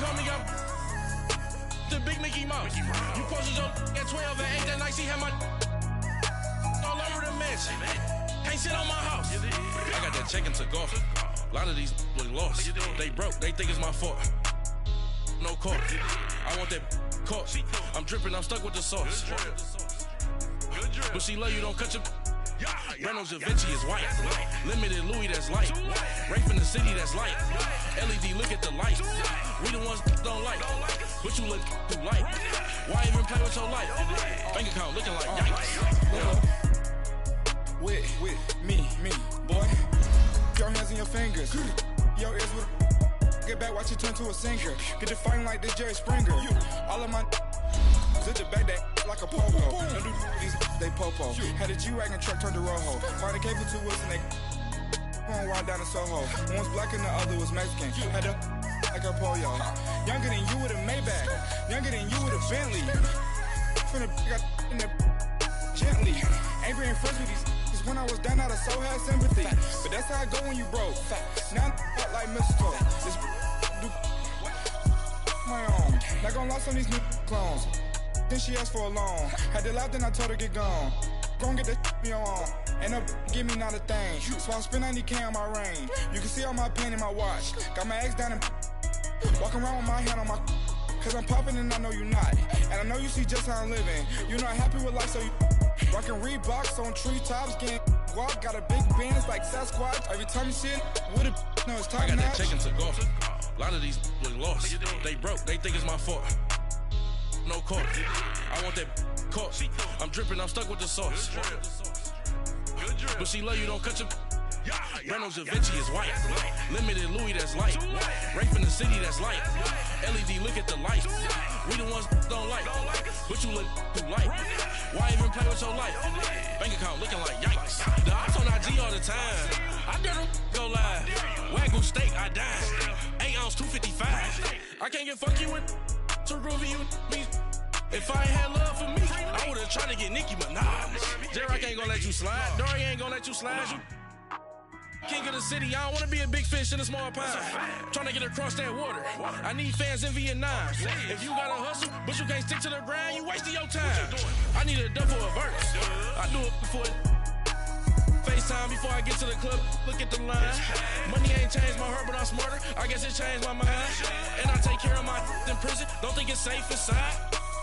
call me up the big Mickey Mouse. You posted your at 12 and 8 that night. She had my all over the mess. Can't sit on my house. I got that check and took off. A lot of these look lost. They broke. They think it's my fault. No court. I want that court. I'm dripping. I'm stuck with the sauce. But she love you. Don't cut your. Reynolds Da Vinci is white. Limited Louis that's light. Rape in the city that's light. LED look at the light. We the ones don't like. But you look too light. Why even play with your life? Bank account looking like yikes. With me, boy. Your hands in your fingers. Your ears with get back, watch you turn to a singer. Get you fighting like this Jerry Springer. All of my zip the back that like a popo. Don't do these they popo. Had a G-Wagon truck turned to Rojo. Find a cable 2 wheels and they going wild down in Soho. One was black and the other was Mexican. Had a like a pollo. Younger than you with a Maybach. Younger than you with a Bentley. Finna got in the gently. Ain't being friends with these when I was down out of so had sympathy. But that's how I go when you broke. Now I'm like mistletoe. This do my own. Not gonna lie on these new clones. Then she asked for a loan. Had to laugh, then I told her get gone. Gon' get that me on. And up, give me not a thing. So I spend 90K on my range. You can see all my pain in my watch. Got my ex down and walking around with my hand on my. Cause I'm popping and I know you not. And I know you see just how I'm living. You're not happy with life, so you rockin' Reeboks on treetops, getting guap. Got a big band, it's like Sasquatch. Every time you see it, with a no, it's top I got notch. that check and took off. A lot of these look lost. They broke. They think it's my fault. No court. I want that court. I'm dripping. I'm stuck with the sauce. But she love you. Don't cut your. Reynolds Da Vinci is white. Limited Louis that's light. Rape in the city that's light. LED look at the light. We the ones don't like. But you look too light. Why even play with your life? Bank account looking like yikes. The ops on IG all the time. I dare them go live. Wagyu steak, I dine. 8 ounce, 255. I can't get funky with to groovy you me. If I ain't had love for me, I would've tried to get Nicki Minaj. Derek ain't gonna let you slide. Dory ain't gonna let you slide. You king of the city, I don't wanna be a big fish in a small pond. Trying to get across that water. I need fans in Vietnam. If you gotta hustle, but you can't stick to the grind, you wasting your time. I need a double a verse. I do it before FaceTime before I get to the club. Look at the line. Money ain't changed my heart, but I'm smarter. I guess it changed my mind. And I take care of my in prison. Don't think it's safe inside.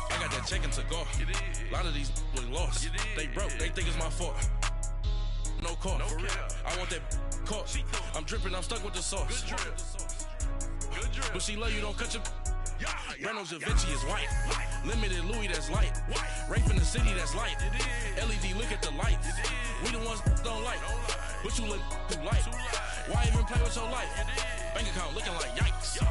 I got that check and took off. A lot of these look lost. They broke. They think it's my fault. No court. I want that court. I'm dripping. I'm stuck with the sauce. But she love you. Don't cut your. Reynolds Da Vinci is white. Limited Louis that's light. Rape in the city that's light. LED look at the light. We the ones don't like. But you look too light. Why even play with your life? Bank account looking like yikes.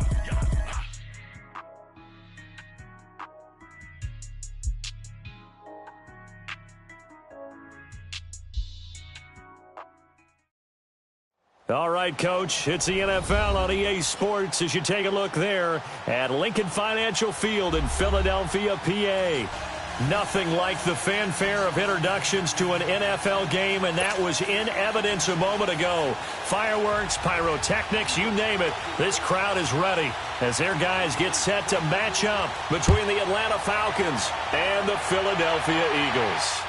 All right, Coach, it's the NFL on EA Sports as you take a look there at Lincoln Financial Field in Philadelphia, PA. Nothing like the fanfare of introductions to an NFL game, and that was in evidence a moment ago. Fireworks, pyrotechnics, you name it. This crowd is ready as their guys get set to match up between the Atlanta Falcons and the Philadelphia Eagles.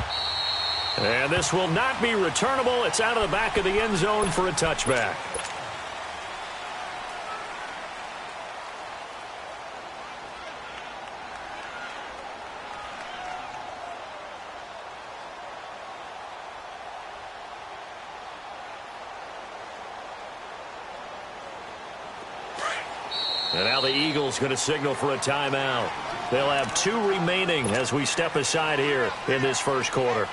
And this will not be returnable. It's out of the back of the end zone for a touchback. And now the Eagles going to signal for a timeout. They'll have 2 remaining as we step aside here in this first quarter.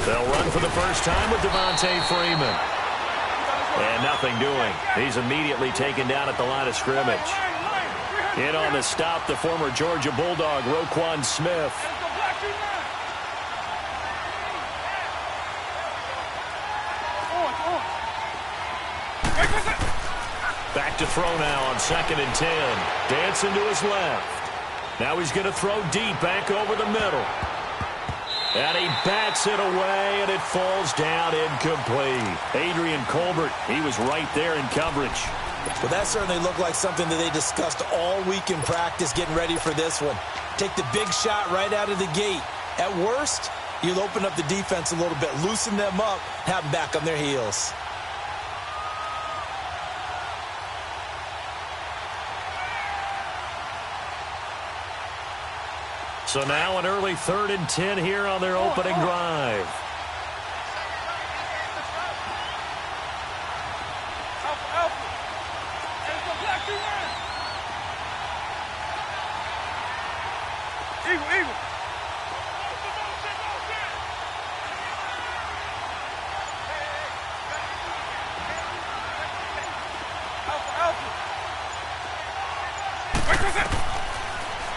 They'll run for the first time with Devontae Freeman. And nothing doing. He's immediately taken down at the line of scrimmage. In on the stop, the former Georgia Bulldog, Roquan Smith. to throw now on 2nd and 10. Dancing to his left. Now he's going to throw deep back over the middle. And he bats it away, and it falls down incomplete. Adrian Colbert, he was right there in coverage. Well, that certainly looked like something that they discussed all week in practice getting ready for this one. Take the big shot right out of the gate. At worst, you'll open up the defense a little bit, loosen them up, have them back on their heels. So now an early 3rd and 10 here on their opening drive. Eagle.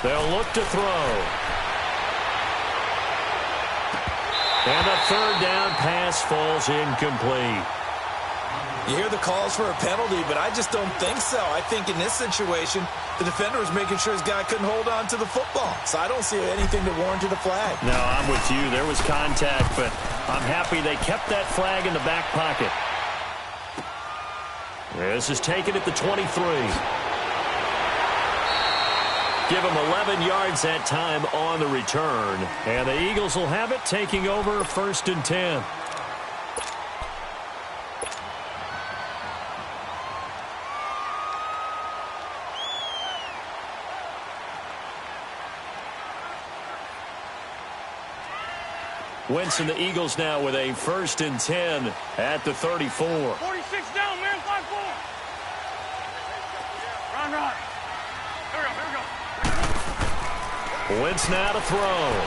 They'll look to throw. And the 3rd down pass falls incomplete. You hear the calls for a penalty, but I just don't think so. I think in this situation, the defender was making sure his guy couldn't hold on to the football. So I don't see anything that warranted a flag. No, I'm with you. There was contact, but I'm happy they kept that flag in the back pocket. This is taken at the 23. Give him 11 yards that time on the return. And the Eagles will have it, taking over 1st and 10. Wentz and the Eagles now with a 1st and 10 at the 34. 46 down, man. 5-4. Run. Here we go. Wentz now to throw.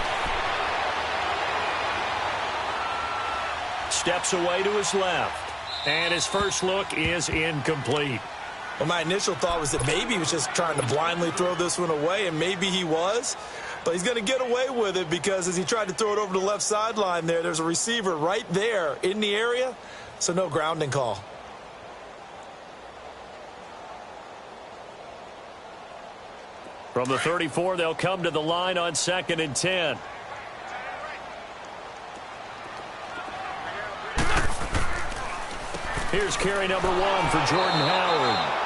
Steps away to his left. And his first look is incomplete. Well, my initial thought was that maybe he was just trying to blindly throw this one away, and maybe he was. But he's going to get away with it because as he tried to throw it over the left sideline there's a receiver right there in the area, so no grounding call. From the 34, they'll come to the line on 2nd and 10. Here's carry number 1 for Jordan Howard.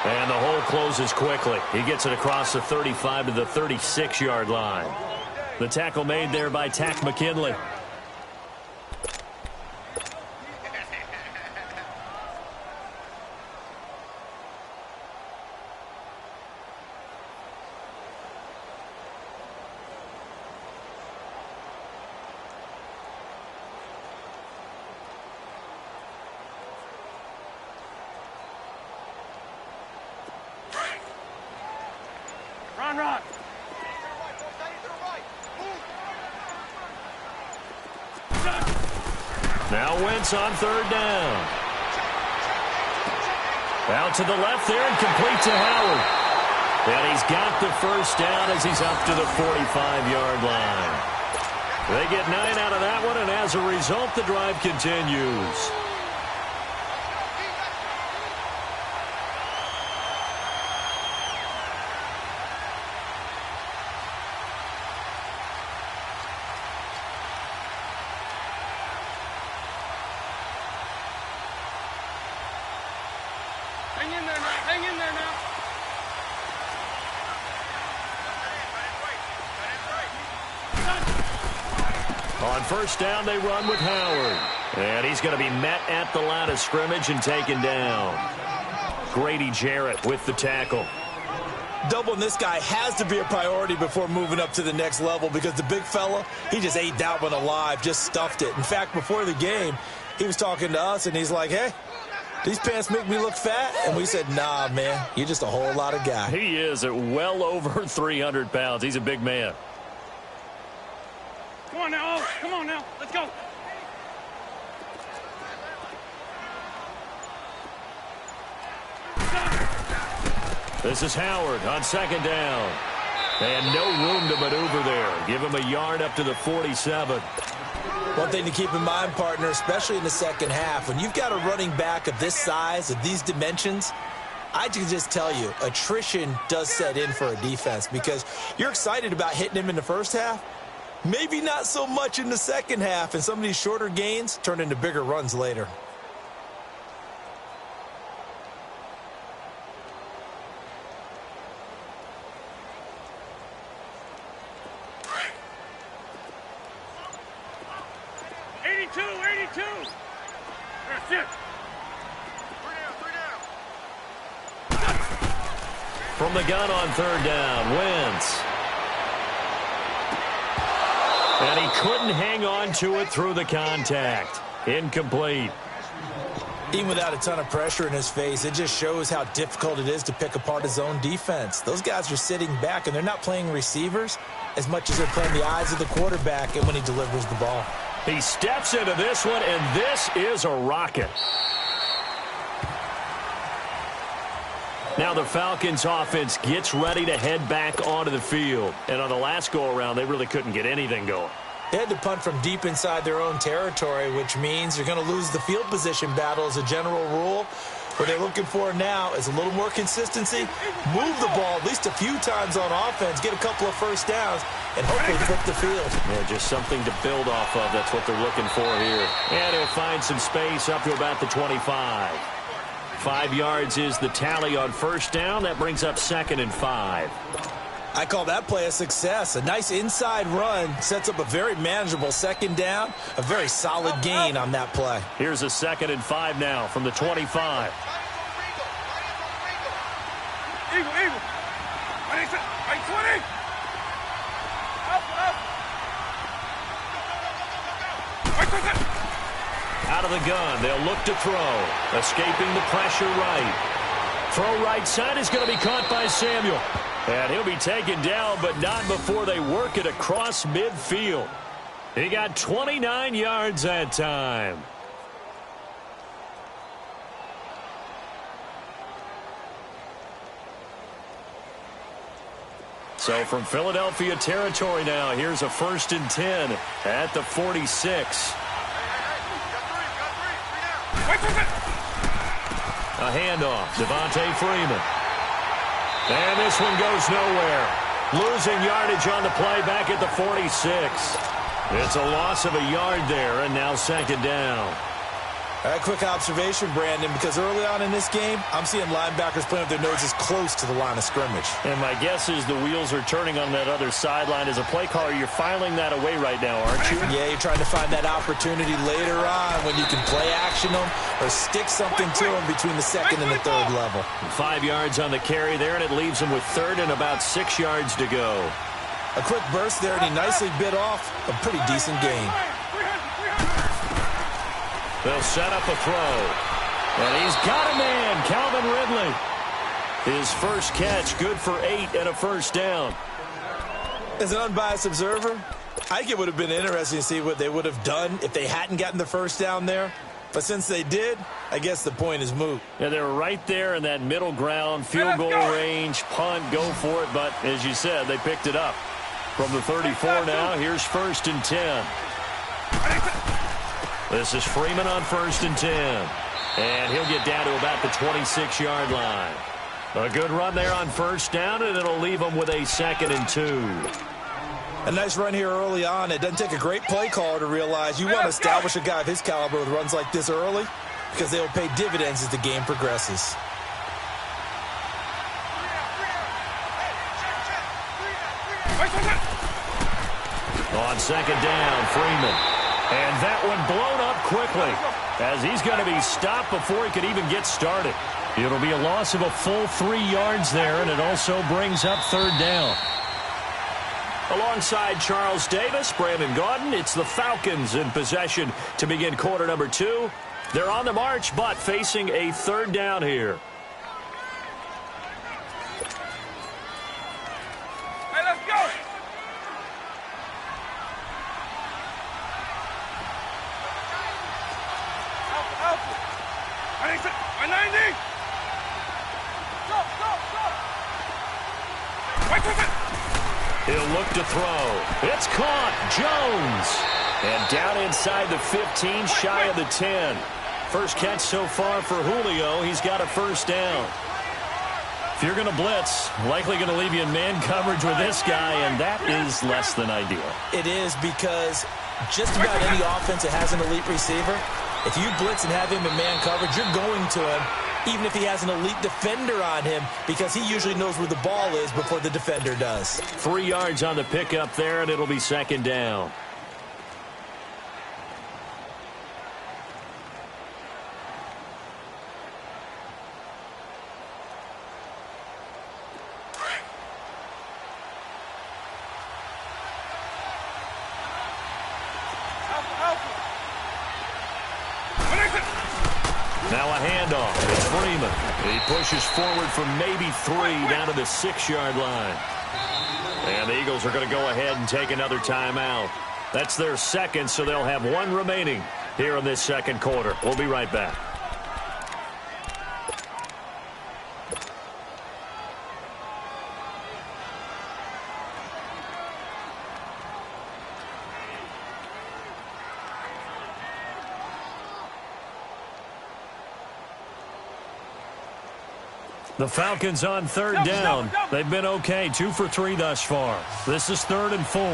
And the hole closes quickly. He gets it across the 35 to the 36-yard line. The tackle made there by Tack McKinley. Run. Now Wentz on 3rd down. Out to the left there and complete to Howard. And he's got the 1st down as he's up to the 45-yard line. They get 9 out of that one, and as a result, the drive continues. Hang in there now. On 1st down, they run with Howard. And he's going to be met at the line of scrimmage and taken down. Grady Jarrett with the tackle. Doubling this guy has to be a priority before moving up to the next level because the big fella, he just ate that one alive, just stuffed it. In fact, before the game, he was talking to us, and he's like, hey, these pants make me look fat? And we said, nah, man, you're just a whole lot of guy. He is at well over 300 pounds. He's a big man. Come on now. Oh, come on now. Let's go. This is Howard on 2nd down. And no room to maneuver there. Give him a yard up to the 47. One thing to keep in mind, partner, especially in the second half, when you've got a running back of this size, of these dimensions, I can just tell you, attrition does set in for a defense because you're excited about hitting him in the first half. Maybe not so much in the second half, and some of these shorter gains turn into bigger runs later. From the gun on third down, Wentz. And he couldn't hang on to it through the contact. Incomplete. Even without a ton of pressure in his face, it just shows how difficult it is to pick apart his own defense. Those guys are sitting back, and they're not playing receivers as much as they're playing the eyes of the quarterback and when he delivers the ball. He steps into this one, and this is a rocket. Now the Falcons offense gets ready to head back onto the field. And on the last go-around, they really couldn't get anything going. They had to punt from deep inside their own territory, which means you're going to lose the field position battle as a general rule. What they're looking for now is a little more consistency, move the ball at least a few times on offense, get a couple of first downs, and hopefully flip the field. Yeah, just something to build off of. That's what they're looking for here. And he'll find some space up to about the 25. 5 yards is the tally on first down. That brings up 2nd and 5. I call that play a success. A nice inside run sets up a very manageable second down. A very solid gain on that play. Here's a 2nd and 5 now from the 25. Eagle. 20. Out of the gun, they'll look to throw. Escaping the pressure right. Throw right side is going to be caught by Samuel. And he'll be taken down, but not before they work it across midfield. He got 29 yards that time. So from Philadelphia territory now, here's a 1st and 10 at the 46. A handoff, Devontae Freeman. And this one goes nowhere. Losing yardage on the play back at the 46. It's a loss of a yard there, and now 2nd down. A quick observation, Brandon, because early on in this game, I'm seeing linebackers playing with their noses close to the line of scrimmage. And my guess is the wheels are turning on that other sideline. As a play caller, you're filing that away right now, aren't you? Yeah, you're trying to find that opportunity later on when you can play action them or stick something to them between the 2nd and the 3rd level. 5 yards on the carry there, and it leaves them with 3rd and about 6 yards to go. A quick burst there, and he nicely bit off a pretty decent gain. They'll set up a throw. And he's got a man, Calvin Ridley. His first catch, good for 8 and a first down. As an unbiased observer, I think it would have been interesting to see what they would have done if they hadn't gotten the first down there. But since they did, I guess the point is moot. Yeah, they were right there in that middle ground, field goal range, punt, go for it. But as you said, they picked it up. From the 34 now, here's 1st and 10. This is Freeman on 1st and 10. And he'll get down to about the 26-yard line. A good run there on first down, and it'll leave them with a 2nd and 2. A nice run here early on. It doesn't take a great play caller to realize you want to establish a guy of his caliber with runs like this early because they will pay dividends as the game progresses. On 2nd down, Freeman. And that one blown up quickly as he's going to be stopped before he could even get started. It'll be a loss of a full 3 yards there, and it also brings up 3rd down. Alongside Charles Davis, Brandon Gaudin, it's the Falcons in possession to begin quarter number 2. They're on the march, but facing a 3rd down here. Hey, let's go! I 90! Go! He'll look to throw. It's caught. Jones. And down inside the 15, shy of the 10. First catch so far for Julio. He's got a first down. If you're going to blitz, likely going to leave you in man coverage with this guy, and that is less than ideal. It is, because just about any offense that has an elite receiver, if you blitz and have him in man coverage, you're going to him, even if he has an elite defender on him, because he usually knows where the ball is before the defender does. 3 yards on the pickup there, and it'll be second down. Now a handoff. It's Freeman. He pushes forward from maybe 3 down to the 6-yard line. And the Eagles are going to go ahead and take another timeout. That's their second, so they'll have 1 remaining here in this second quarter. We'll be right back. The Falcons on third down. They've been okay, 2 for 3 thus far. This is 3rd and 4. And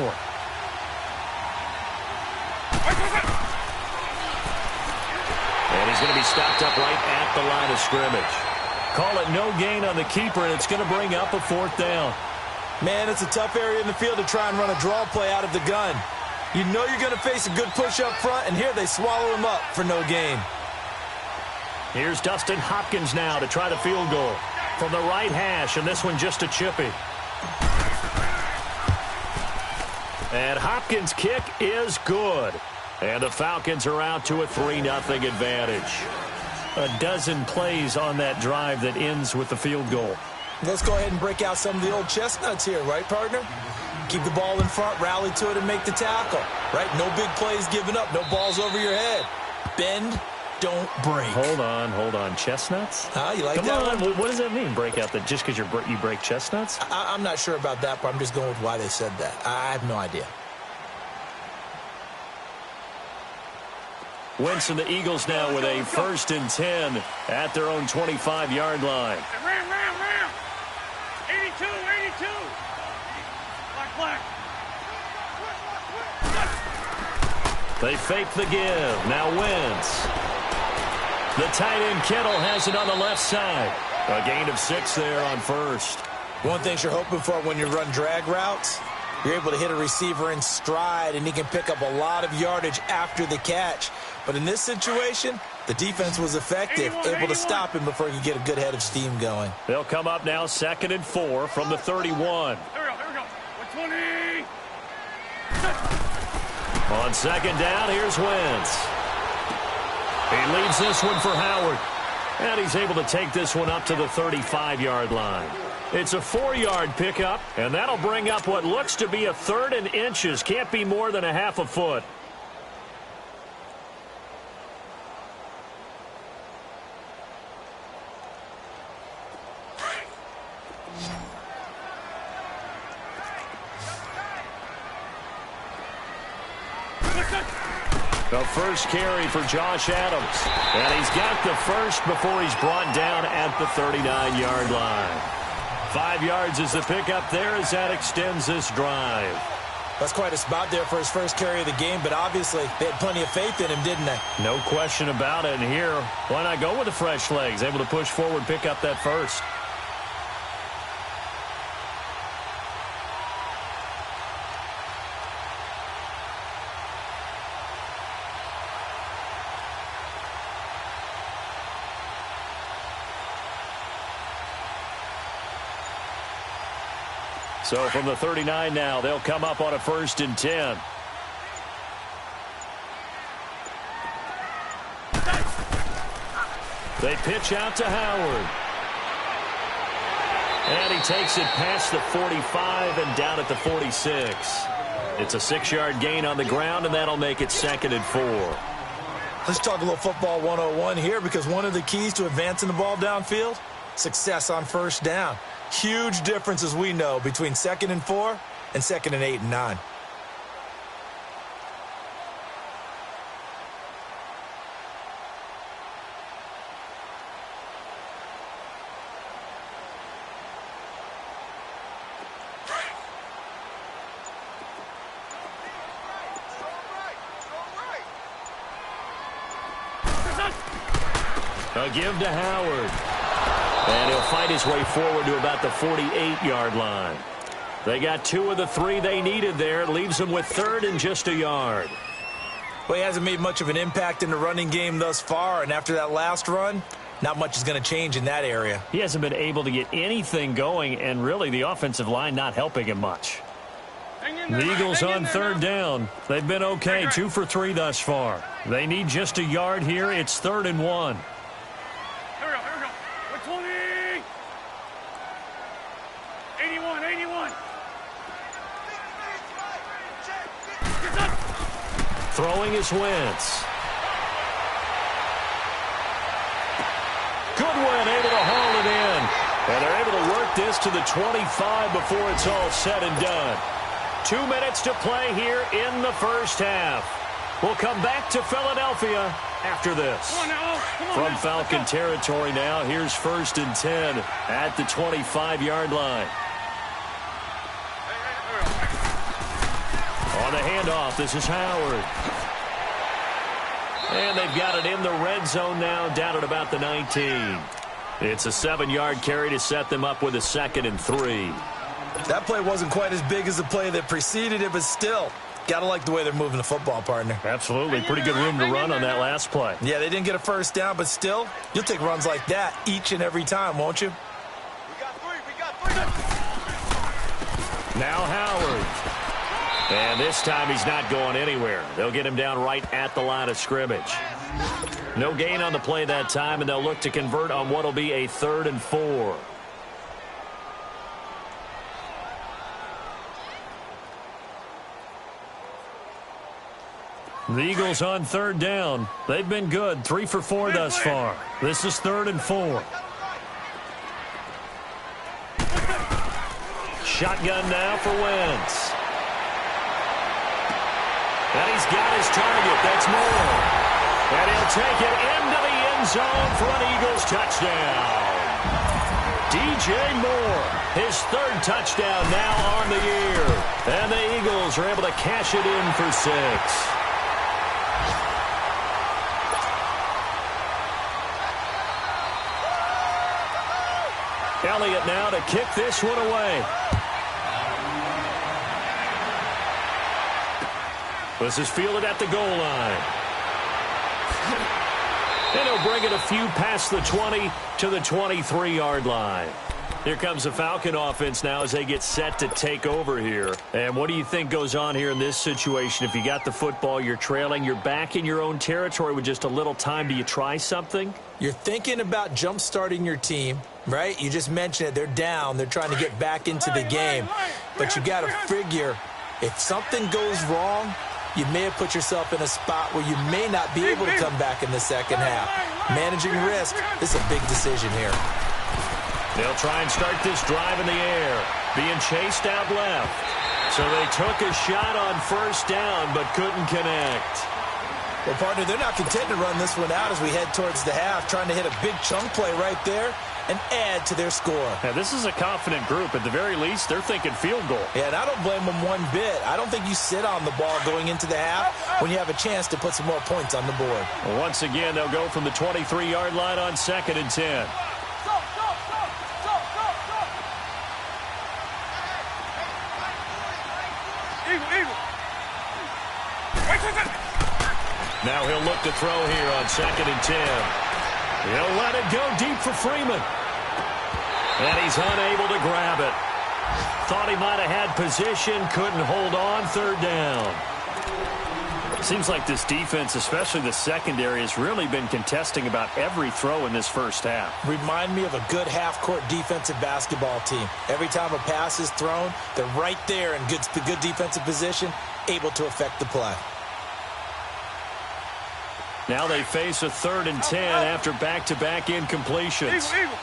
he's going to be stopped up right at the line of scrimmage. Call it no gain on the keeper, and it's going to bring up a 4th down. Man, it's a tough area in the field to try and run a draw play out of the gun. You know you're going to face a good push up front, and here they swallow him up for no gain. Here's Dustin Hopkins now to try the field goal from the right hash, and this one just a chippy. And Hopkins' kick is good. And the Falcons are out to a 3-0 advantage. A dozen plays on that drive that ends with the field goal. Let's go ahead and break out some of the old chestnuts here, right, partner? Keep the ball in front, rally to it, and make the tackle, right? No big plays given up, no balls over your head. Bend, don't break. Hold on. Chestnuts? You like Come that on. one? What does that mean, break out? That just because you break chestnuts? I'm not sure about that, but I'm just going with why they said that. I have no idea. Wentz and the Eagles now with a 1st and 10 at their own 25-yard line. Ram. 82. Black. They fake the give. Now Wentz. The tight end Kittle has it on the left side. A gain of 6 there on 1st. One thing you're hoping for when you run drag routes, you're able to hit a receiver in stride, and he can pick up a lot of yardage after the catch. But in this situation, the defense was effective, able to stop him before he could get a good head of steam going. They'll come up now 2nd and 4 from the 31. Here we go. 120. On 2nd down, here's Wentz. He leaves this one for Howard. And he's able to take this one up to the 35-yard line. It's a 4-yard pickup, and that'll bring up what looks to be a 3rd and inches. Can't be more than a half a foot. The first carry for Josh Adams. And he's got the first before he's brought down at the 39-yard line. 5 yards is the pickup there as that extends this drive. That's quite a spot there for his first carry of the game, but obviously they had plenty of faith in him, didn't they? No question about it. And here, why not go with the fresh legs? Able to push forward, pick up that first. So from the 39 now, they'll come up on a 1st and 10. They pitch out to Howard. And he takes it past the 45 and down at the 46. It's a 6-yard gain on the ground, and that'll make it 2nd and 4. Let's talk a little football 101 here, because one of the keys to advancing the ball downfield, success on 1st down. Huge difference, as we know, between 2nd and 4 and 2nd and 8 and 9. A give to Howard. And he'll fight his way forward to about the 48-yard line. They got 2 of the 3 they needed there. It leaves them with 3rd and just a yard. Well, he hasn't made much of an impact in the running game thus far, and after that last run, not much is going to change in that area. He hasn't been able to get anything going, and really the offensive line not helping him much. The Eagles on 3rd down. They've been okay, 2 for 3 thus far. They need just a yard here. It's 3rd and 1. Here we go. 120. 81. Throwing is Wentz. Goodwin able to haul it in. And they're able to work this to the 25 before it's all said and done. 2 minutes to play here in the first half. We'll come back to Philadelphia after this. From Falcon territory now, here's 1st and 10 at the 25-yard line. On the handoff, this is Howard. And they've got it in the red zone now, down at about the 19. It's a 7-yard carry to set them up with a 2nd and 3. That play wasn't quite as big as the play that preceded it, but still, got to like the way they're moving the football, partner. Absolutely. Pretty good room to run on that last play. Yeah, they didn't get a first down, but still, you'll take runs like that each and every time, won't you? We got three. Now Howard. And this time he's not going anywhere. They'll get him down right at the line of scrimmage. No gain on the play that time, and they'll look to convert on what will be a 3rd and 4. The Eagles on 3rd down. They've been good, 3 for 4 thus far. This is 3rd and 4. Shotgun now for Wentz. And he's got his target. That's Moore. And he'll take it into the end zone for an Eagles touchdown. DJ Moore, his 3rd touchdown now on the year. And the Eagles are able to cash it in for 6. Elliott now to kick this one away. This is fielded at the goal line. And he'll bring it a few past the 20 to the 23-yard line. Here comes the Falcon offense now as they get set to take over here. And what do you think goes on here in this situation? If you got the football, you're trailing, you're back in your own territory with just a little time. Do you try something? You're thinking about jump-starting your team, right? You just mentioned it. They're down. They're trying to get back into the game. But you got to figure if something goes wrong, you may have put yourself in a spot where you may not be able to come back in the second half. Managing risk is a big decision here. They'll try and start this drive in the air, being chased out left. So they took a shot on 1st down but couldn't connect. Well, partner, they're not content to run this one out as we head towards the half, trying to hit a big chunk play right there and add to their score. Now, this is a confident group. At the very least, they're thinking field goal. Yeah, and I don't blame them one bit. I don't think you sit on the ball going into the half when you have a chance to put some more points on the board. Well, once again, they'll go from the 23-yard line on 2nd and 10. Eagle. Now he'll look to throw here on 2nd and 10. He'll let it go deep for Freeman. And he's unable to grab it. Thought he might have had position, couldn't hold on, 3rd down. Seems like this defense, especially the secondary, has really been contesting about every throw in this first half. Remind me of a good half-court defensive basketball team. Every time a pass is thrown, they're right there in good defensive position, able to affect the play. Now they face a 3rd and 10 after back-to-back incompletions. Eagle.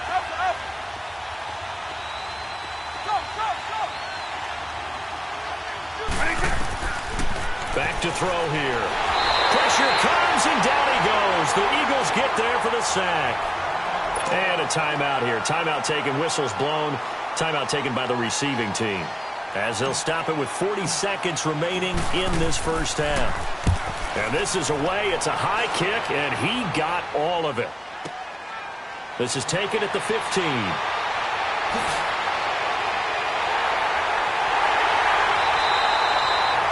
Up. Go. Back to throw here. Pressure comes, and down he goes. The Eagles get there for the sack. And a timeout here. Timeout taken, whistles blown. Timeout taken by the receiving team. as they'll stop it with 40 seconds remaining in this first half. And this is away. It's a high kick, and he got all of it. This is taken at the 15.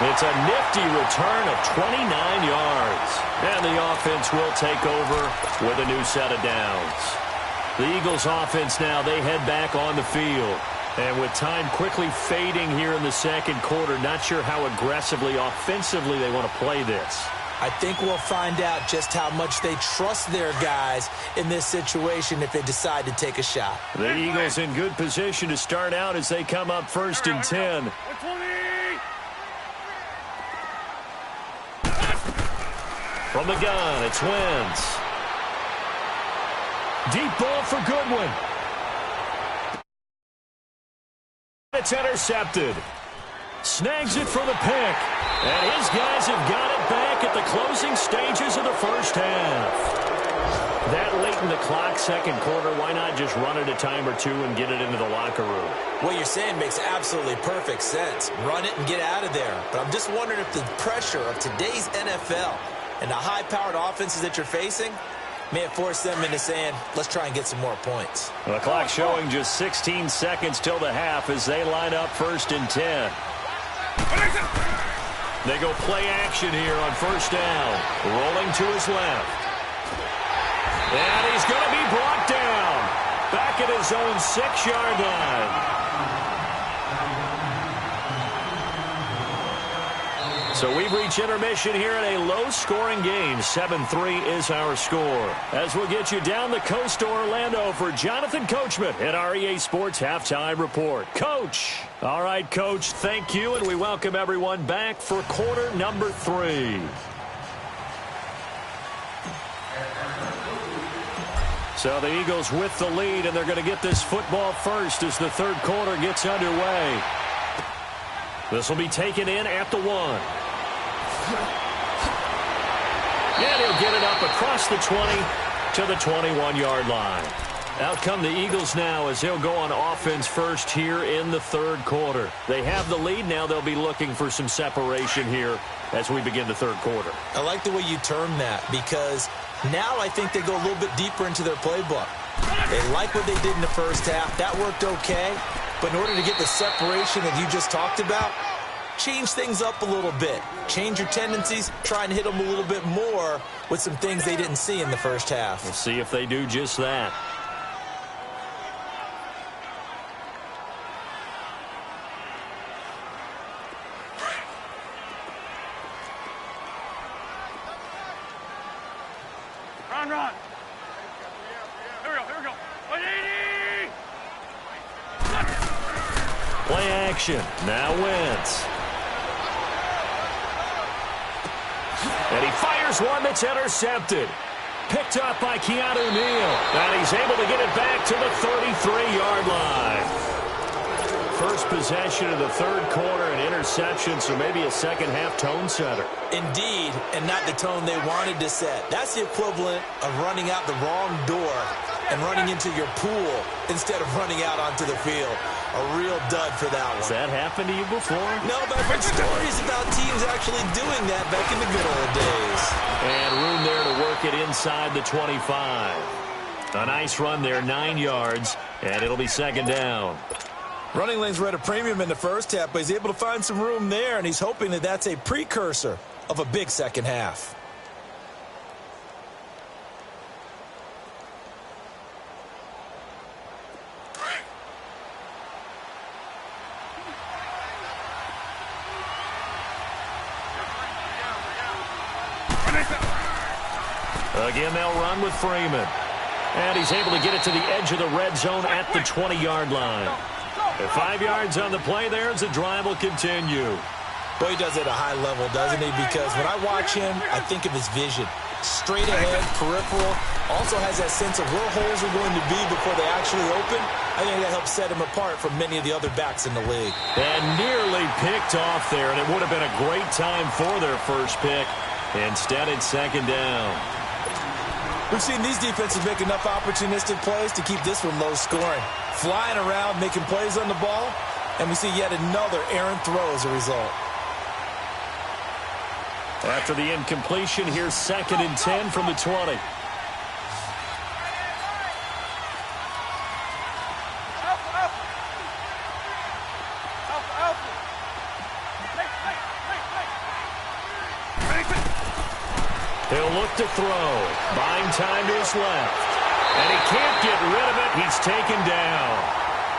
It's a nifty return of 29 yards. And the offense will take over with a new set of downs. The Eagles offense now, they head back on the field. And with time quickly fading here in the second quarter, not sure how aggressively, offensively they want to play this. I think we'll find out just how much they trust their guys in this situation if they decide to take a shot. The Eagles in good position to start out as they come up 1st and 10. From the gun, it's Wentz. Deep ball for Goodwin. It's intercepted. Snags it for the pick. And his guys have got it back at the closing stages of the first half. That late in the clock, second quarter, why not just run it a time or two and get it into the locker room? What you're saying makes absolutely perfect sense. Run it and get out of there. But I'm just wondering if the pressure of today's NFL and the high-powered offenses that you're facing may have forced them into saying, let's try and get some more points. The clock showing just 16 seconds till the half as they line up 1st and 10. They go play action here on 1st down. Rolling to his left. And he's going to be brought down. Back at his own 6-yard line. So we've reached intermission here in a low-scoring game. 7-3 is our score. As we'll get you down the coast to Orlando for Jonathan Coachman at our EA Sports Halftime Report. Coach. All right, Coach, thank you, and we welcome everyone back for quarter number 3. So the Eagles with the lead, and they're going to get this football first as the third quarter gets underway. This will be taken in at the 1. And he'll get it up across the 20 to the 21-yard line. Out come the Eagles now as they'll go on offense first here in the third quarter. They have the lead. Now they'll be looking for some separation here as we begin the third quarter. I like the way you term that because now I think they go a little bit deeper into their playbook. They like what they did in the first half. That worked okay. But in order to get the separation that you just talked about, change things up a little bit. Change your tendencies. Try and hit them a little bit more with some things they didn't see in the first half. We'll see if they do just that. Run. Here we go. 180! Play action. Now Wentz. And he fires one that's intercepted. Picked up by Keanu Neal. And he's able to get it back to the 33-yard line. First possession of the third quarter, an interception, so maybe a second-half tone setter. Indeed, and not the tone they wanted to set. That's the equivalent of running out the wrong door and running into your pool instead of running out onto the field. A real dud for that one. Has that happened to you before? No, but I've heard stories about teams actually doing that back in the good old days. And room there to work it inside the 25. A nice run there, 9 yards, and it'll be second down. Running lanes were at a premium in the first half, but he's able to find some room there, and he's hoping that that's a precursor of a big second half. Again, they'll run with Freeman. And he's able to get it to the edge of the red zone at the 20-yard line. 5 yards on the play there as the drive will continue. Boy, he does it at a high level, doesn't he? Because when I watch him, I think of his vision. Straight ahead, peripheral. Also has that sense of where holes are going to be before they actually open. I think that helps set him apart from many of the other backs in the league. And nearly picked off there, and it would have been a great time for their first pick. Instead, it's second down. We've seen these defenses make enough opportunistic plays to keep this one low scoring. Flying around, making plays on the ball, and we see yet another errant throw as a result. After the incompletion, here's 2nd and 10 from the 20. He'll look to throw. Buying time to his left. And he can't get rid of it. He's taken down.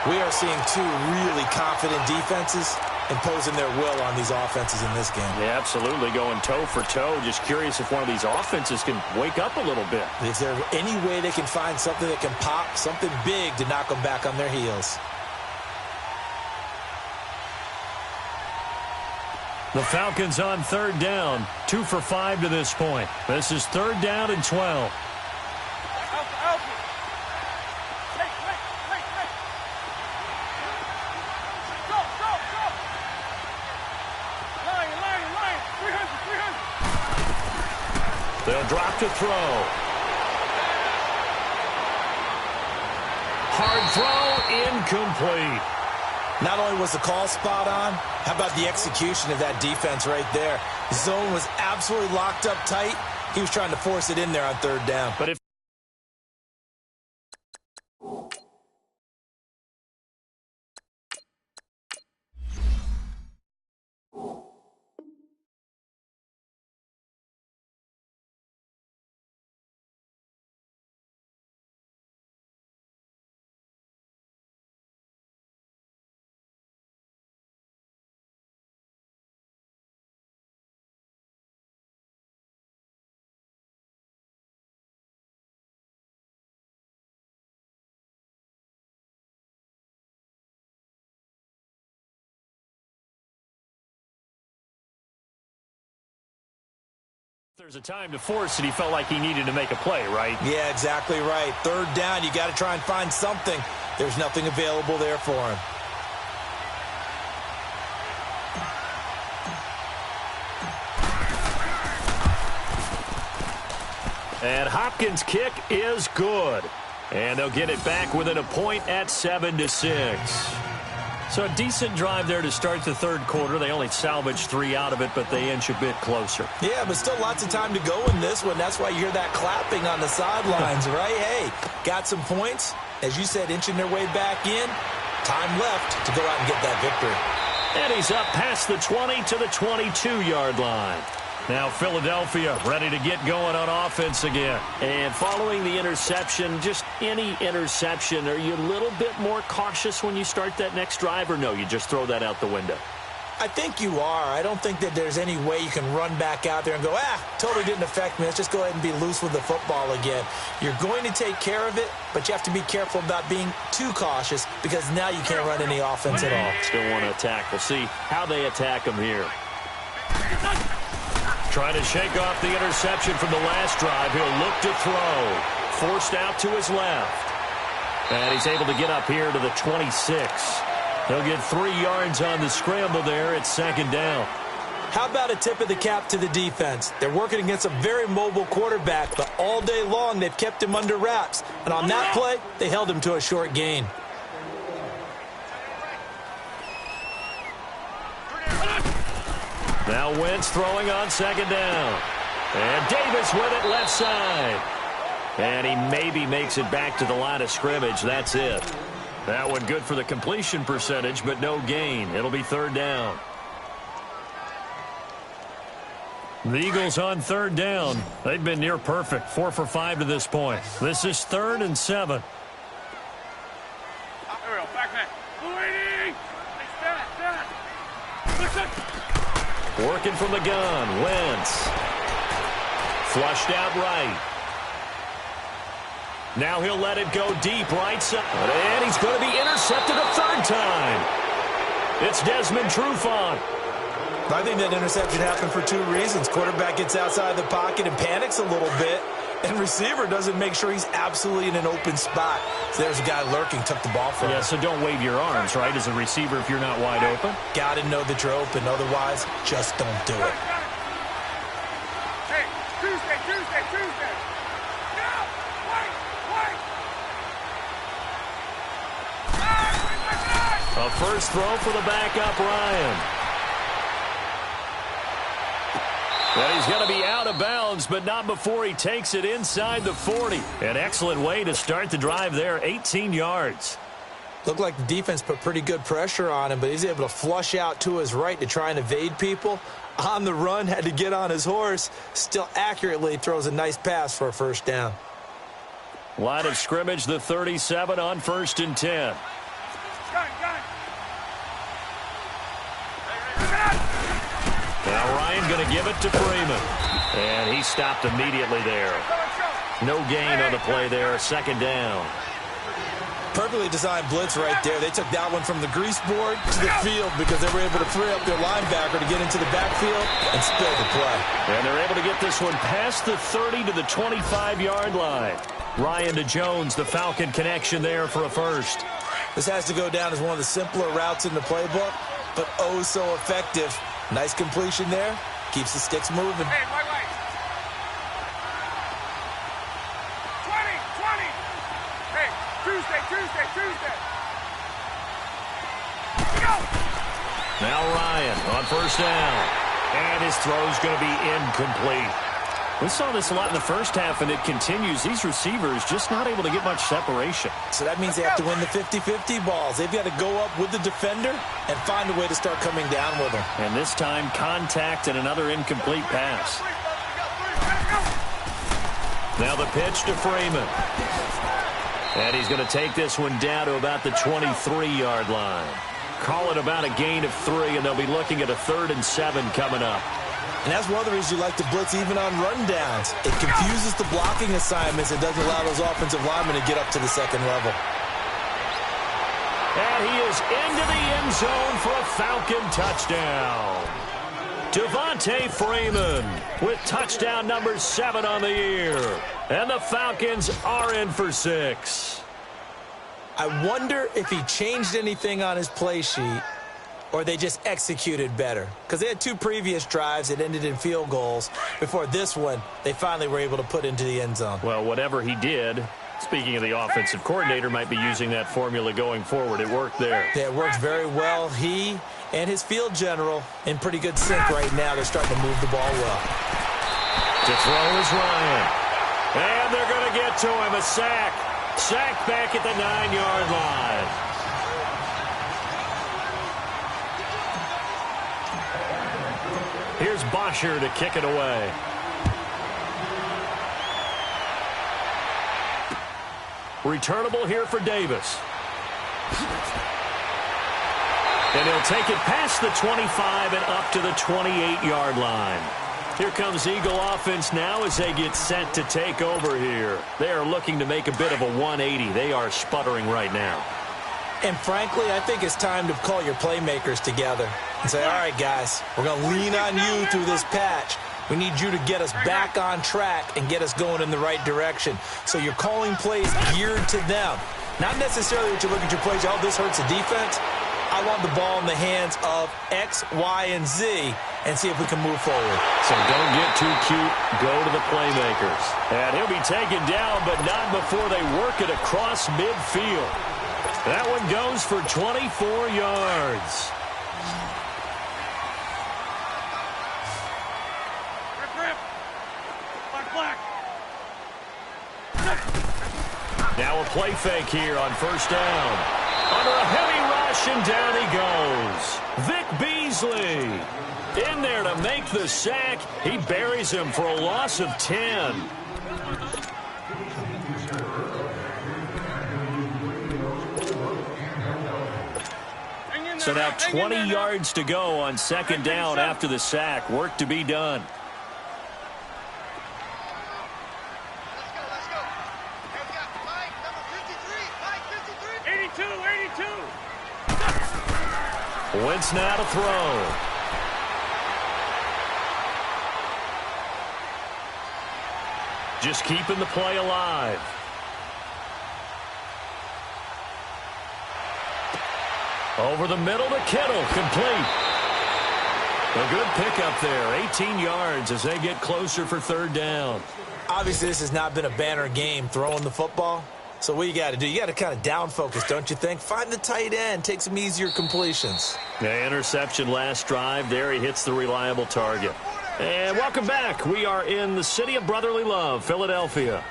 We are seeing two really confident defenses imposing their will on these offenses in this game. Yeah, absolutely, going toe for toe. Just curious if one of these offenses can wake up a little bit. Is there any way they can find something that can pop, something big to knock them back on their heels? The Falcons on 3rd down, 2 for 5 to this point. This is 3rd down and 12. They'll drop to throw. Hard throw, incomplete. Not only was the call spot on, how about the execution of that defense right there? The zone was absolutely locked up tight. He was trying to force it in there on 3rd down. But if there's a time to force it, he felt like he needed to make a play, right? Yeah, exactly right. 3rd down, you got to try and find something. There's nothing available there for him. And Hopkins' kick is good. And they'll get it back within a point at 7-6. So a decent drive there to start the 3rd quarter. They only salvaged 3 out of it, but they inch a bit closer. Yeah, but still lots of time to go in this one. That's why you hear that clapping on the sidelines, right? Hey, got some points. As you said, inching their way back in. Time left to go out and get that victory. And he's up past the 20 to the 22-yard line. Now Philadelphia ready to get going on offense again. And following the interception, just any interception, are you a little bit more cautious when you start that next drive, or no, you just throw that out the window? I think you are. I don't think that there's any way you can run back out there and go, totally didn't affect me. Let's just go ahead and be loose with the football again. You're going to take care of it, but you have to be careful about being too cautious because now you can't run any offense at all. Still want to attack. We'll see how they attack him here. Trying to shake off the interception from the last drive. He'll look to throw. Forced out to his left. And he's able to get up here to the 26. He'll get 3 yards on the scramble there at 2nd down. How about a tip of the cap to the defense? They're working against a very mobile quarterback, but all day long they've kept him under wraps. And on that play, they held him to a short gain. Now Wentz throwing on 2nd down. And Davis with it left side. And he maybe makes it back to the line of scrimmage. That's it. That one good for the completion percentage, but no gain. It'll be 3rd down. The Eagles on 3rd down. They've been near perfect. 4 for 5 to this point. This is 3rd and 7. There we go. Back man. Waiting. Stand. Working from the gun. Wentz. Flushed out right. Now he'll let it go deep right side. And he's going to be intercepted a 3rd time. It's Desmond Trufant. I think that interception happened for 2 reasons. Quarterback gets outside the pocket and panics a little bit. And receiver doesn't make sure he's absolutely in an open spot. So there's a guy lurking, took the ball from him. Yeah, so don't wave your arms, right, as a receiver if you're not wide open. Got to know that you're open. Otherwise, just don't do it. Hey, Tuesday. No, wait. A first throw for the backup, Ryan. Well, he's going to be out of bounds, but not before he takes it inside the 40. An excellent way to start the drive there, 18 yards. Looked like the defense put pretty good pressure on him, but he's able to flush out to his right to try and evade people. On the run, had to get on his horse. Still accurately throws a nice pass for a first down. Line of scrimmage, the 37 on 1st and 10. Now Ryan going to give it to Freeman. And he stopped immediately there. No gain on the play there, 2nd down. Perfectly designed blitz right there. They took that one from the grease board to the field because they were able to free up their linebacker to get into the backfield and spill the play. And they're able to get this one past the 30 to the 25-yard line. Ryan to Jones, the Falcon connection there for a first. This has to go down as one of the simpler routes in the playbook, but oh so effective. Nice completion there. Keeps the sticks moving. Hey, white. 20. Hey, Tuesday. Go! Now Ryan on 1st down. And his throw's going to be incomplete. We saw this a lot in the first half, and it continues. These receivers just not able to get much separation. So that means they have to win the 50-50 balls. They've got to go up with the defender and find a way to start coming down with them. And this time, contact and another incomplete pass. Now the pitch to Freeman. And he's going to take this one down to about the 23-yard line. Call it about a gain of 3, and they'll be looking at a 3rd and 7 coming up. And that's one of the reasons you like to blitz even on rundowns. It confuses the blocking assignments and doesn't allow those offensive linemen to get up to the 2nd level. And he is into the end zone for a Falcon touchdown. Devontae Freeman with touchdown number 7 on the year. And the Falcons are in for 6. I wonder if he changed anything on his play sheet or they just executed better. Because they had 2 previous drives that ended in field goals. Before this one, they finally were able to put into the end zone. Well, whatever he did, speaking of the offensive coordinator, might be using that formula going forward. It worked there. Yeah, it works very well. He and his field general in pretty good sync right now. They're starting to move the ball well. To throw is Ryan. And they're going to get to him. A sack. Sack back at the 9-yard line. Here's Bosher to kick it away. Returnable here for Davis. And he'll take it past the 25 and up to the 28-yard line. Here comes Eagle offense now as they get set to take over here. They are looking to make a bit of a 180. They are sputtering right now. And frankly, I think it's time to call your playmakers together and say, all right, guys, we're going to lean on you through this patch. We need you to get us back on track and get us going in the right direction. So you're calling plays geared to them. Not necessarily that you look at your plays, oh, this hurts the defense. I want the ball in the hands of X, Y, and Z and see if we can move forward. So don't get too cute. Go to the playmakers. And he'll be taken down, but not before they work it across midfield. That one goes for 24 yards. Now a play fake here on 1st down. Under a heavy rush, and down he goes. Vic Beasley in there to make the sack. He buries him for a loss of 10. So now 20 yards to go on 2nd down after the sack. Work to be done. Let's go. Hey, we got Mike, number 53. Mike, 53. 82. Wentz now to throw. Just keeping the play alive. Over the middle to Kittle, complete. A good pickup there, 18 yards as they get closer for 3rd down. Obviously, this has not been a banner game throwing the football, So what you got to do, you got to kind of down focus, don't you think? Find the tight end, take some easier completions. Yeah, interception last drive. There he hits the reliable target. And welcome back. We are in the city of brotherly love, Philadelphia.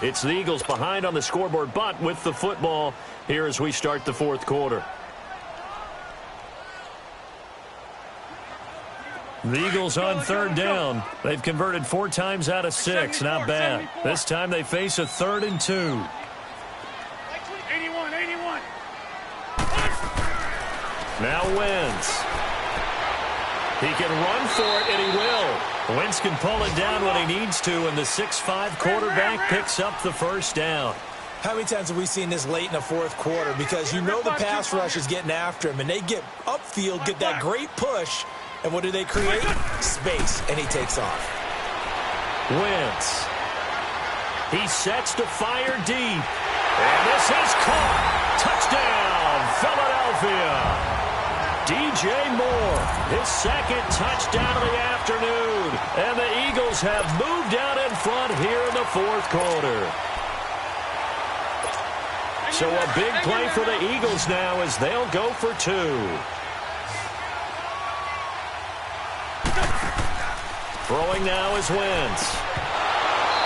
It's the Eagles behind on the scoreboard, but with the football here as we start the fourth quarter. The Eagles on third down. They've converted 4 times out of 6. Not bad. This time they face a 3rd and 2. 81. Now Wentz. He can run for it, and he will. Wentz can pull it down when he needs to, and the 6'5" quarterback picks up the first down. How many times have we seen this late in the fourth quarter? Because you know the pass rush is getting after him, and they get upfield, get that great push, and what do they create? Space, and he takes off. Wentz. He sets to fire deep. And this is caught. Touchdown, Philadelphia. DJ Moore, his 2nd touchdown of the afternoon. And the Eagles have moved out in front here in the fourth quarter. So a big play for the Eagles now as they'll go for 2. Throwing now is Wentz.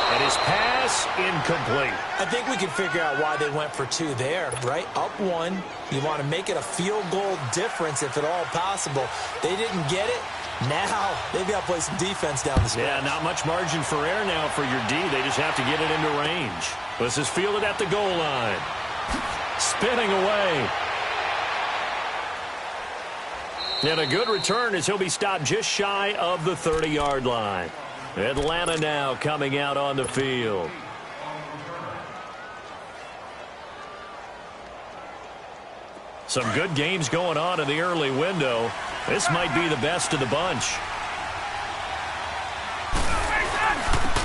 And his pass incomplete. I think we can figure out why they went for 2 there, right? Up 1. You want to make it a field goal difference if at all possible. They didn't get it. Now they've got to play some defense down the stretch. Yeah, not much margin for error now for your D. They just have to get it into range. This is fielded at the goal line. Spinning away. And a good return as he'll be stopped just shy of the 30-yard line. Atlanta now coming out on the field. Some good games going on in the early window. This might be the best of the bunch.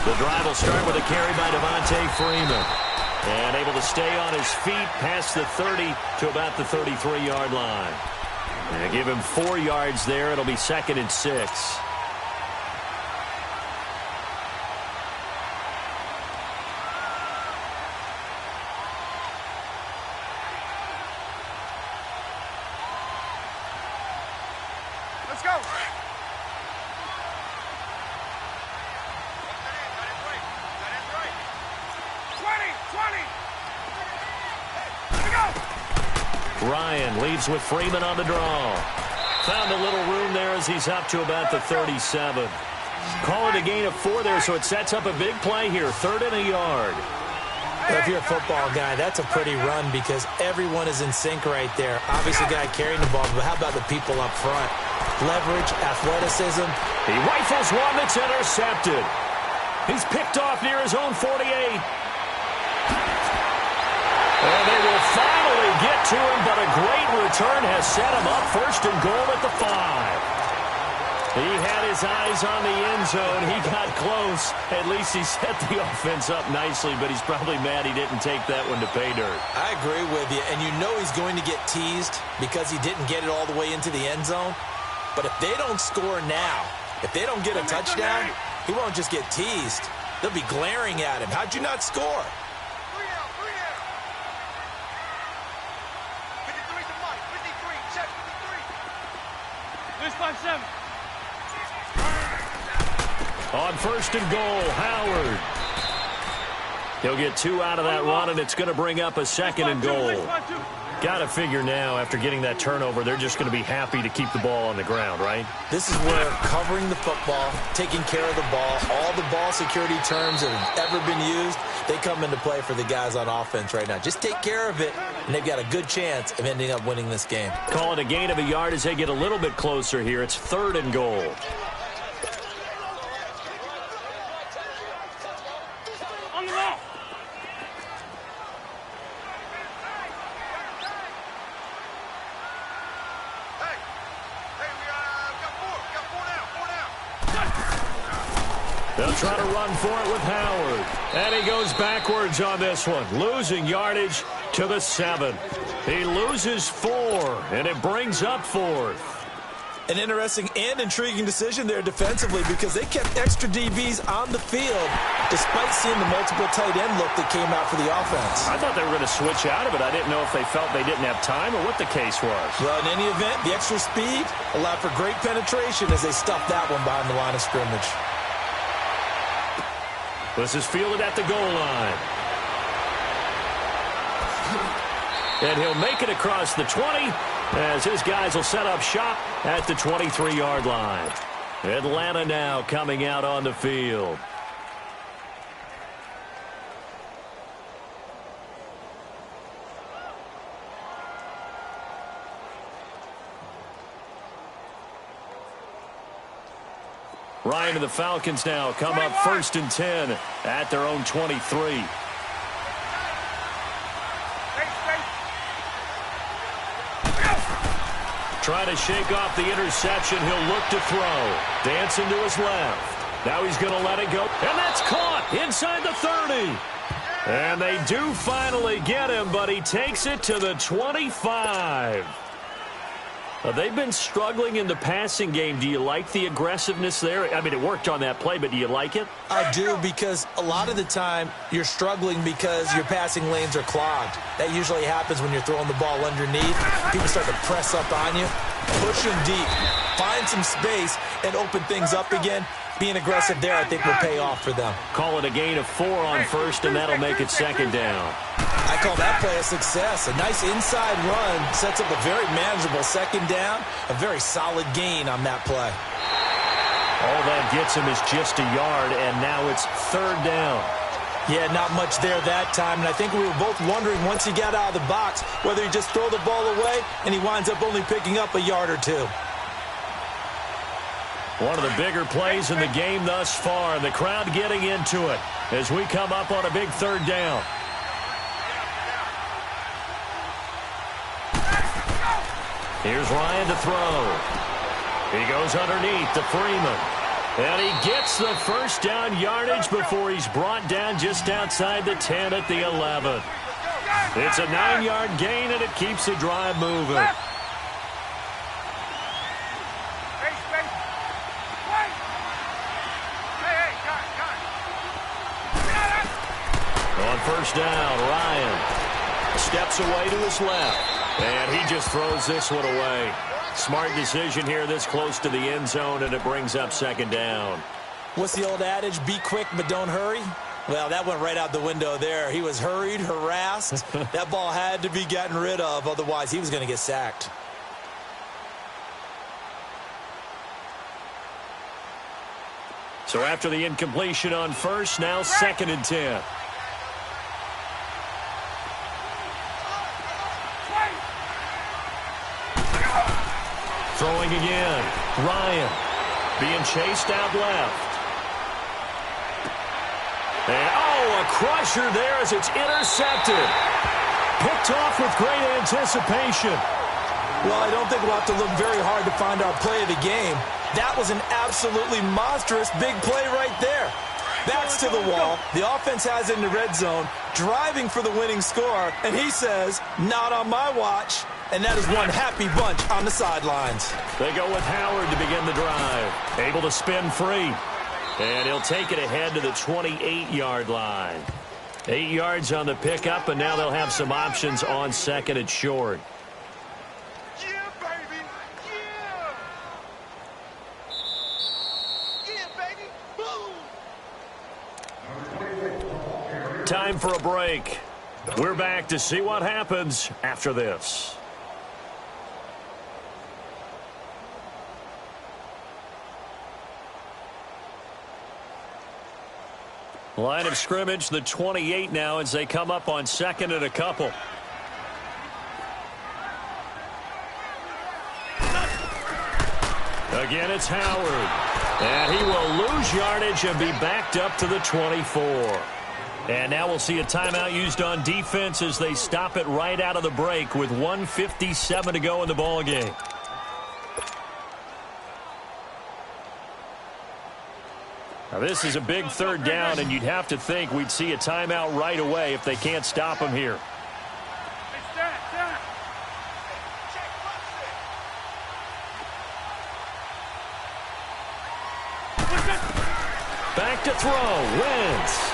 The drive will start with a carry by Devontae Freeman. And able to stay on his feet past the 30 to about the 33-yard line. And give him 4 yards there. It'll be 2nd and 6. Let's go. Ryan leaves with Freeman on the draw. Found a little room there as he's up to about the 37. Call it a gain of 4 there, so it sets up a big play here. 3rd and a yard. If you're a football guy, that's a pretty run because everyone is in sync right there. Obviously, the guy carrying the ball, but how about the people up front? Leverage, athleticism. He rifles one that's intercepted. He's picked off near his own 48. And they will finally get to him, but a great return has set him up 1st and goal at the 5. He had his eyes on the end zone. He got close. At least he set the offense up nicely, but he's probably mad he didn't take that one to pay dirt. I agree with you, and you know he's going to get teased because he didn't get it all the way into the end zone. But if they don't score now, if they don't get a touchdown, he won't just get teased. They'll be glaring at him. How'd you not score? 3 down. 53 to Mike. 53. Check 53. This 5-7. On 1st and goal, Howard. He'll get 2 out of that run, and it's going to bring up a 2nd and goal. Got to figure now, after getting that turnover, they're just going to be happy to keep the ball on the ground, right? This is where covering the football, taking care of the ball, all the ball security terms that have ever been used, they come into play for the guys on offense right now. Just take care of it, and they've got a good chance of ending up winning this game. Call it a gain of a yard as they get a little bit closer here. It's 3rd and goal. On the ball. They'll try to run for it with Howard. And he goes backwards on this one, losing yardage to the 7. He loses 4, and it brings up 4th. An interesting and intriguing decision there defensively because they kept extra DBs on the field despite seeing the multiple tight end look that came out for the offense. I thought they were going to switch out of it. I didn't know if they felt they didn't have time or what the case was. Well, in any event, the extra speed allowed for great penetration as they stuffed that one behind the line of scrimmage. This is fielded at the goal line. And he'll make it across the 20 as his guys will set up shop at the 23-yard line. Atlanta now coming out on the field. Ryan and the Falcons now come up 1st and 10 at their own 23. Trying to shake off the interception. He'll look to throw. Dancing to his left. Now he's going to let it go. And that's caught inside the 30. And they do finally get him, but he takes it to the 25. They've been struggling in the passing game. Do you like the aggressiveness there? I mean, it worked on that play, but do you like it? I do, because a lot of the time you're struggling because your passing lanes are clogged. That usually happens when you're throwing the ball underneath. People start to press up on you. Push them deep. Find some space and open things up again. Being aggressive there, I think, will pay off for them. Call it a gain of 4 on first, and that'll make it 2nd down. I call that play a success. A nice inside run sets up a very manageable 2nd down. A very solid gain on that play. All that gets him is just a yard, and now it's 3rd down. Yeah, not much there that time, and I think we were both wondering once he got out of the box whether he'd just throw the ball away, and he winds up only picking up a yard or 2. One of the bigger plays in the game thus far, and the crowd getting into it as we come up on a big 3rd down. Here's Ryan to throw. He goes underneath to Freeman. And he gets the 1st down yardage before he's brought down just outside the 10 at the 11. It's a 9-yard gain, and it keeps the drive moving. On 1st down, Ryan steps away to his left, and he just throws this one away. Smart decision here this close to the end zone, and it brings up 2nd down. What's the old adage? Be quick, but don't hurry. Well, that went right out the window there. He was hurried, harassed. That ball had to be gotten rid of, otherwise he was going to get sacked. So after the incompletion on first, now 2nd and 10. Throwing again. Ryan being chased out left. And, oh, a crusher there as it's intercepted. Picked off with great anticipation. Well, I don't think we'll have to look very hard to find our play of the game. That was an absolutely monstrous big play right there. Backs to the wall. The offense has it in the red zone, driving for the winning score, and he says, not on my watch. And that is one happy bunch on the sidelines. They go with Howard to begin the drive. Able to spin free. And he'll take it ahead to the 28-yard line. 8 yards on the pickup, and now they'll have some options on 2nd and short. Yeah, baby. Yeah. Yeah, baby. Boom. Time for a break. We're back to see what happens after this. Line of scrimmage, the 28 now as they come up on 2nd and a couple. Again, it's Howard. And he will lose yardage and be backed up to the 24. And now we'll see a timeout used on defense as they stop it right out of the break with 1:57 to go in the ballgame. Now, this is a big 3rd down, and you'd have to think we'd see a timeout right away if they can't stop him here. back to throw. Wentz.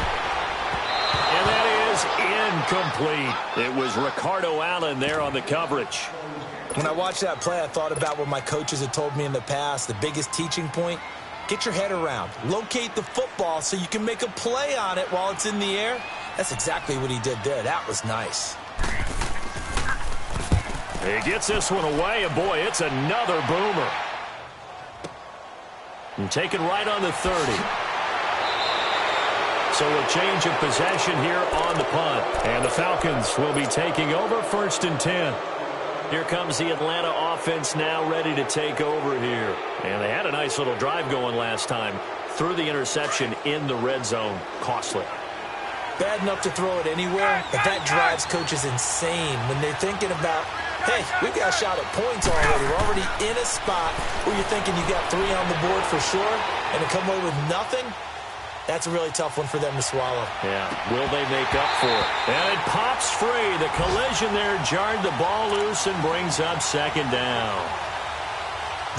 And that is incomplete. It was Ricardo Allen there on the coverage. When I watched that play, I thought about what my coaches had told me in the past. The biggest teaching point, get your head around. Locate the football so you can make a play on it while it's in the air. That's exactly what he did there. That was nice. He gets this one away, and boy, it's another boomer. And taken right on the 30. So a change of possession here on the punt. And the Falcons will be taking over 1st and 10. Here comes the Atlanta offense now ready to take over here. And they had a nice little drive going last time. Threw the interception in the red zone. Costly. Bad enough to throw it anywhere, but that drives coaches insane when they're thinking about, hey, we've got a shot at points already. We're already in a spot where you're thinking you got 3 on the board for sure, and to come away with nothing, that's a really tough one for them to swallow. Yeah, will they make up for it? And it pops free. The collision there jarred the ball loose and brings up 2nd down.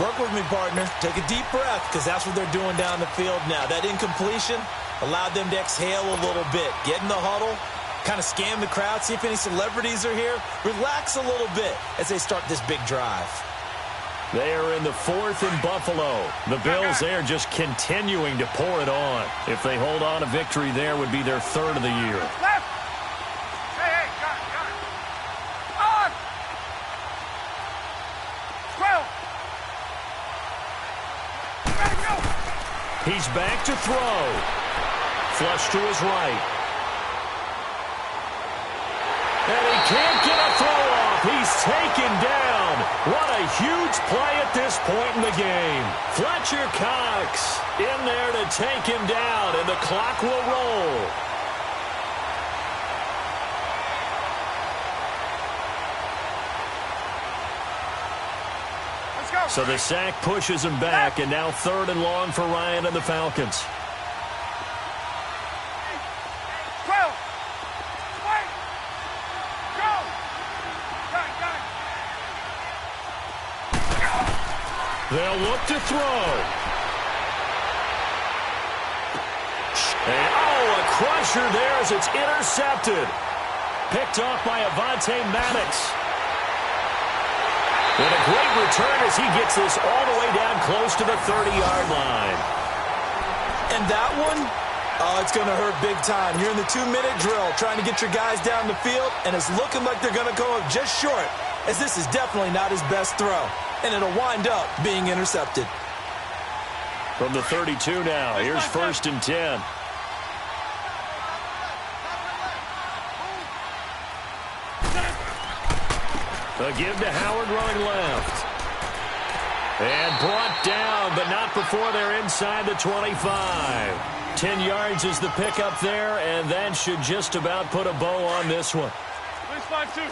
Work with me, partner. Take a deep breath, because that's what they're doing down the field now. That incompletion allowed them to exhale a little bit. Get in the huddle, kind of scan the crowd, see if any celebrities are here. Relax a little bit as they start this big drive. They are in the 4th in Buffalo. The Bills there just continuing to pour it on. If they hold on, a victory there would be their 3rd of the year. Left. Hey, got it. On. 12. Ready, go. He's back to throw. Flush to his right. And he can't get a throw off. He's taken down. What a huge play at this point in the game. Fletcher Cox in there to take him down, and the clock will roll. Let's go. So the sack pushes him back, and now 3rd and long for Ryan and the Falcons. 12. Wait. Go. Got it. They'll look to throw. And, a crusher there as it's intercepted. Picked off by Avonte Maddox. And a great return as he gets this all the way down close to the 30-yard line. And that one, it's going to hurt big time. You're in the 2-minute drill trying to get your guys down the field, and it's looking like they're going to go up just short, as this is definitely not his best throw. And it'll wind up being intercepted. From the 32 now, here's 1st and 10. A give to Howard running left. And brought down, but not before they're inside the 25. 10 yards is the pickup there, and that should just about put a bow on this one. Please, 5-2.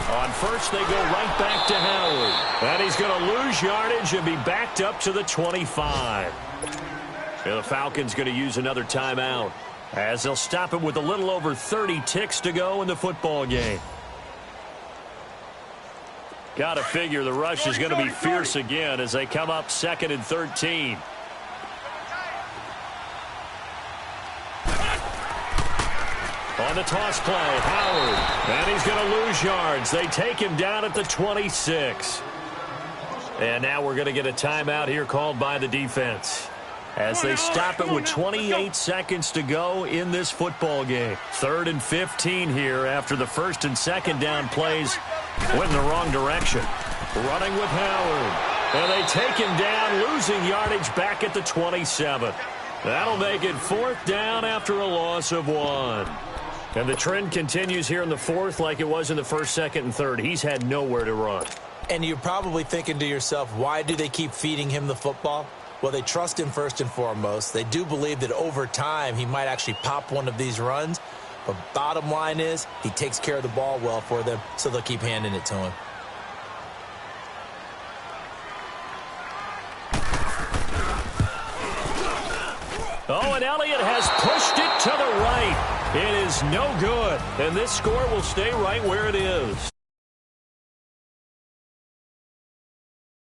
On first, they go right back to Howard. And he's going to lose yardage and be backed up to the 25. And the Falcons going to use another timeout, as they'll stop it with a little over 30 ticks to go in the football game. Got to figure the rush is going to be fierce again as they come up 2nd and 13. On the toss play, Howard. And he's going to lose yards. They take him down at the 26. And now we're going to get a timeout here called by the defense, as they stop it with 28 seconds to go in this football game. 3rd and 15 here after the 1st and 2nd down plays went in the wrong direction. Running with Howard. And they take him down, losing yardage back at the 27. That'll make it 4th down after a loss of 1. And the trend continues here in the 4th like it was in the 1st, 2nd, and 3rd. He's had nowhere to run. And you're probably thinking to yourself, why do they keep feeding him the football? Well, they trust him first and foremost. They do believe that over time he might actually pop one of these runs. But bottom line is he takes care of the ball well for them, so they'll keep handing it to him. Oh, and Elliott has pushed it to the right. It is no good, and this score will stay right where it is.